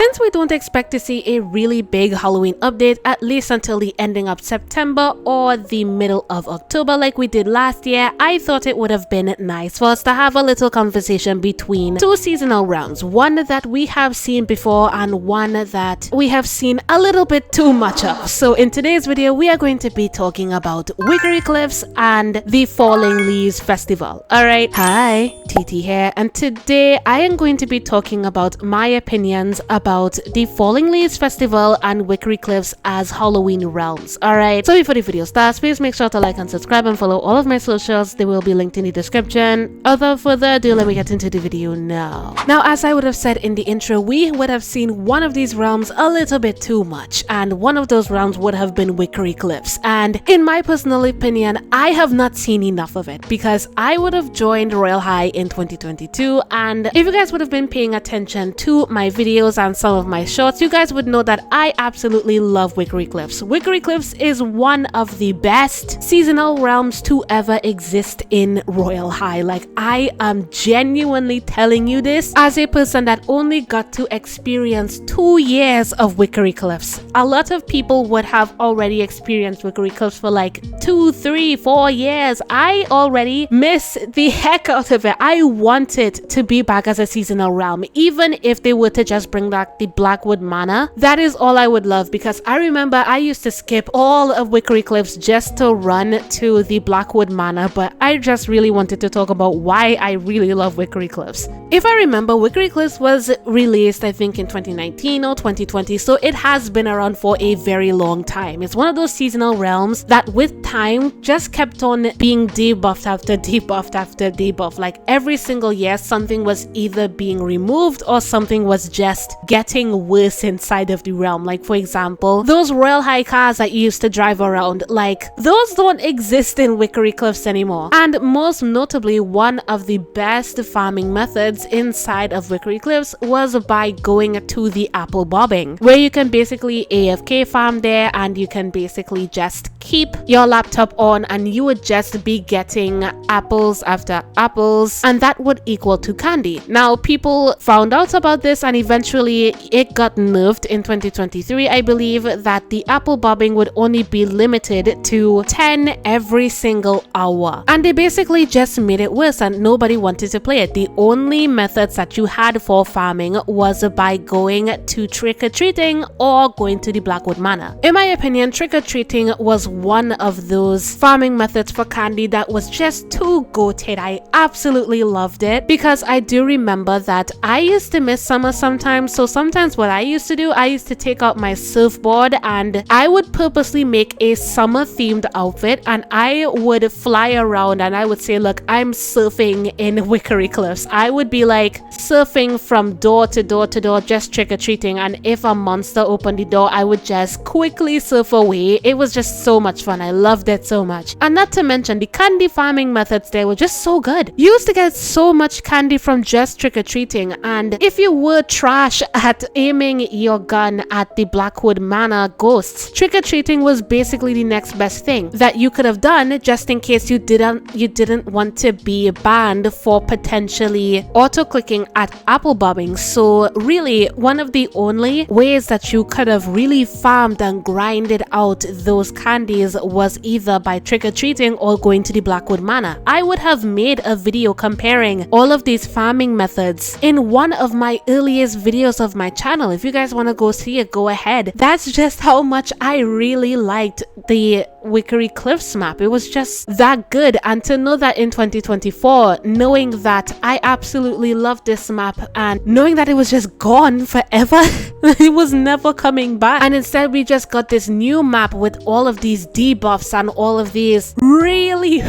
Since we don't expect to see a really big Halloween update at least until the ending of September or the middle of October like we did last year, I thought it would have been nice for us to have a little conversation between two seasonal realms, one that we have seen before and one that we have seen a little bit too much of. So in today's video, we are going to be talking about Wickery Cliffs and the Falling Leaves Festival. Alright, hi, TT here, and today I am going to be talking about my opinions about the Falling Leaves Festival and Wickery Cliffs as Halloween realms. Alright, so before the video starts, please make sure to like and subscribe and follow all of my socials. They will be linked in the description. Without further ado, let me get into the video now. Now, as I would have said in the intro, we would have seen one of these realms a little bit too much, and one of those realms would have been Wickery Cliffs. And in my personal opinion, I have not seen enough of it because I would have joined Royal High in 2022, and if you guys would have been paying attention to my videos and some of my shorts, you guys would know that I absolutely love Wickery Cliffs. Wickery Cliffs is one of the best seasonal realms to ever exist in Royal High. Like, I am genuinely telling you this as a person that only got to experience 2 years of Wickery Cliffs. A lot of people would have already experienced Wickery Cliffs for like 2, 3, 4 years. I already miss the heck out of it. I want it to be back as a seasonal realm, even if they were to just bring back the Blackwood Manor. That is all I would love, because I remember I used to skip all of Wickery Cliffs just to run to the Blackwood Manor, but I just really wanted to talk about why I really love Wickery Cliffs. If I remember, Wickery Cliffs was released I think in 2019 or 2020, so it has been around for a very long time. It's one of those seasonal realms that with time just kept on being debuffed after debuffed after debuff. Like every single year something was either being removed or something was just getting worse inside of the realm. Like, for example, those Royal High cars that you used to drive around, like those don't exist in Wickery Cliffs anymore. And most notably, one of the best farming methods inside of Wickery Cliffs was by going to the apple bobbing, where you can basically AFK farm there and you can basically just keep your laptop on and you would just be getting apples after apples, and that would equal to candy. Now, people found out about this and eventually it got nerfed in 2023. I believe that the apple bobbing would only be limited to 10 every single hour, and they basically just made it worse and nobody wanted to play it. The only methods that you had for farming was by going to trick-or-treating or going to the Blackwood Manor. In my opinion, trick-or-treating was one of those farming methods for candy that was just too goated. I absolutely loved it because I do remember that I used to miss summer sometimes. So sometimes what I used to do, I used to take out my surfboard and I would purposely make a summer themed outfit and I would fly around and I would say, look, I'm surfing in Wickery Cliffs. I would be like surfing from door to door to door, just trick-or-treating, and if a monster opened the door, I would just quickly surf away. It was just so much fun. I loved it so much. And not to mention, the candy farming methods there were just so good. You used to get so much candy from just trick-or-treating, and if you were trash at aiming your gun at the Blackwood Manor ghosts, trick-or-treating was basically the next best thing that you could have done, just in case you didn't want to be banned for potentially auto-clicking at apple bobbing. So really, one of the only ways that you could have really farmed and grinded out those candies was either by trick-or-treating or going to the Blackwood Manor. I would have made a video comparing all of these farming methods in one of my earliest videos of my channel. If you guys want to go see it, go ahead. That's just how much I really liked the Wickery Cliffs map. It was just that good, and to know that in 2024, knowing that I absolutely loved this map and knowing that it was just gone forever, it was never coming back, and instead we just got this new map with all of these debuffs and all of these really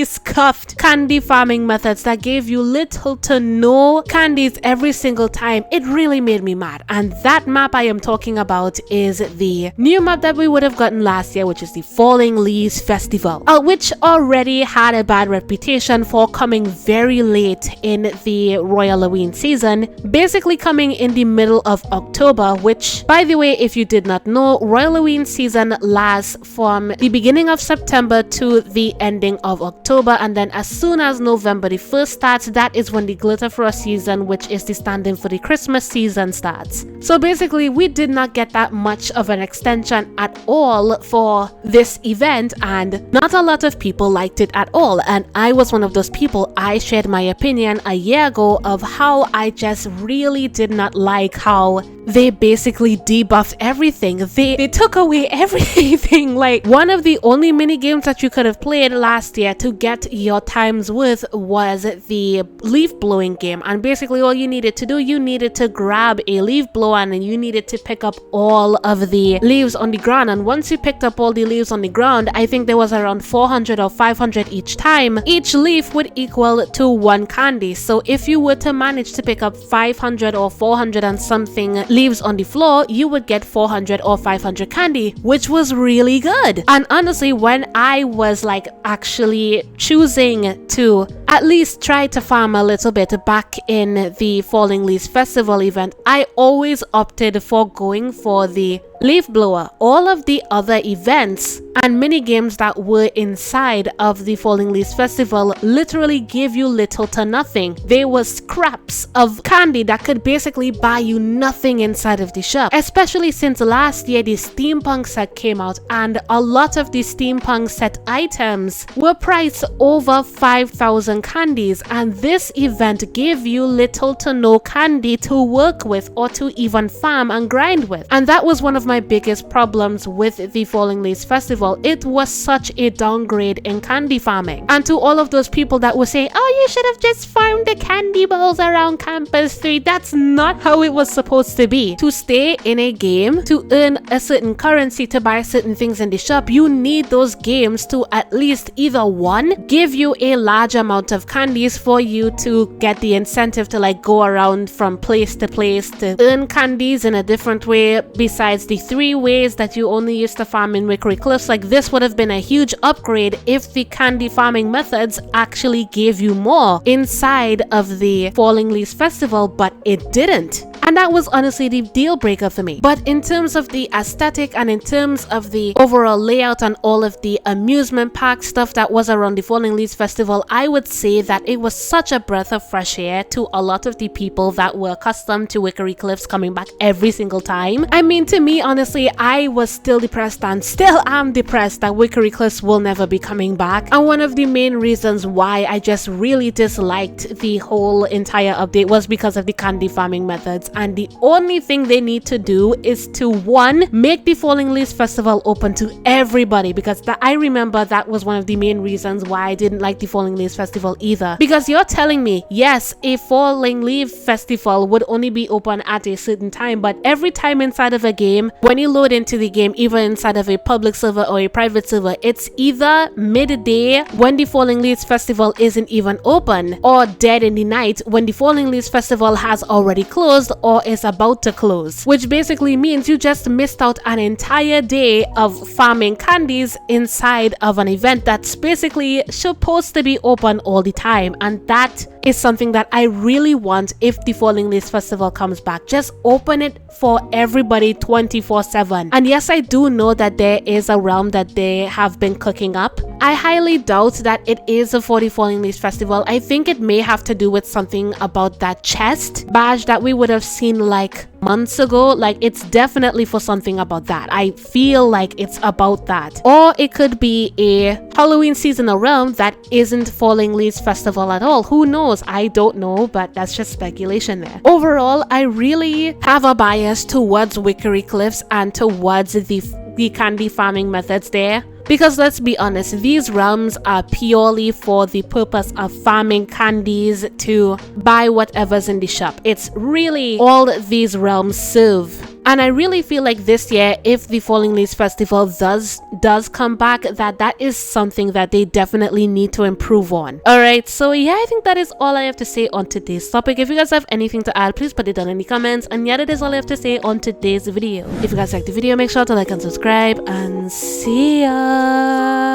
scuffed candy farming methods that gave you little to no candies every single time. It really made me mad, and that map I am talking about is the new map that we would have gotten last year, which is the Falling Leaves Festival, which already had a bad reputation for coming very late in the Royal Halloween season, basically coming in the middle of October, which, by the way, if you did not know, Royal Halloween season lasts from the beginning of September to the ending of October, and then as soon as November the 1st starts, that is when the Glitter Frost season, which is the stand-in for the Christmas season, starts. So basically, we did not get that much of an extension at all for this event, and not a lot of people liked it at all, and I was one of those people. I shared my opinion a year ago of how I just really did not like how they basically debuffed everything. They took away everything. Like, one of the only mini games that you could have played last year to get your time's worth was the leaf blowing game, and basically all you needed to do, you needed to grab a leaf blower and you needed to pick up all of the leaves on the ground, and once you picked up all the leaves on the ground, I think there was around 400 or 500 each time, each leaf would equal to 1 candy. So if you were to manage to pick up 500 or 400 and something leaves on the floor, you would get 400 or 500 candy, which was really good. And honestly, when I was like actually choosing to at least try to farm a little bit back in the Falling Leaves Festival event, I always opted for going for the leaf blower. All of the other events and mini games that were inside of the Falling Leaves Festival literally gave you little to nothing. They were scraps of candy that could basically buy you nothing inside of the shop, especially since last year the steampunk set came out, and a lot of the steampunk set items were priced over 5,000 candies, and this event gave you little to no candy to work with or to even farm and grind with. And that was one of my biggest problems with the Falling Leaves Festival. It was such a downgrade in candy farming. And to all of those people that were saying, oh, you should have just farmed the candy balls around Campus 3, that's not how it was supposed to be. To stay in a game, to earn a certain currency to buy certain things in the shop, you need those games to at least either one, give you a large amount of candies for you to get the incentive to like go around from place to place to earn candies in a different way besides the 3 ways that you only used to farm in Wickery Cliffs. Like, this would have been a huge upgrade if the candy farming methods actually gave you more inside of the Falling Leaves Festival, but it didn't. And that was honestly the deal breaker for me. But in terms of the aesthetic and in terms of the overall layout and all of the amusement park stuff that was around the Falling Leaves Festival, I would say that it was such a breath of fresh air to a lot of the people that were accustomed to Wickery Cliffs coming back every single time. I mean, to me, honestly, I was still depressed and still am depressed that Wickery Cliffs will never be coming back. And one of the main reasons why I just really disliked the whole entire update was because of the candy farming methods. And the only thing they need to do is to, 1, make the Falling Leaves Festival open to everybody, because I remember that was one of the main reasons why I didn't like the Falling Leaves Festival either. Because you're telling me, yes, a Falling Leaf Festival would only be open at a certain time, but every time inside of a game, when you load into the game, even inside of a public server or a private server, it's either midday when the Falling Leaves Festival isn't even open, or dead in the night when the Falling Leaves Festival has already closed or is about to close, which basically means you just missed out an entire day of farming candies inside of an event that's basically supposed to be open all the time. And that is something that I really want if the Falling Leaves Festival comes back. Just open it for everybody 24/7. And yes, I do know that there is a realm that they have been cooking up. I highly doubt that it is for the Falling Leaves Festival. I think it may have to do with something about that chest badge that we would have seen like months ago. Like, it's definitely for something about that. I feel like it's about that. Or it could be a Halloween seasonal realm that isn't Falling Leaves Festival at all. Who knows? I don't know, but that's just speculation there. Overall, I really have a bias towards Wickery Cliffs and towards the candy farming methods there. Because let's be honest, these realms are purely for the purpose of farming candies to buy whatever's in the shop. It's really all these realms serve. And I really feel like this year, if the Falling Leaves Festival does come back, that is something that they definitely need to improve on. Alright, so yeah, I think that is all I have to say on today's topic. If you guys have anything to add, please put it down in the comments. And yeah, that is all I have to say on today's video. If you guys liked the video, make sure to like and subscribe, and see ya!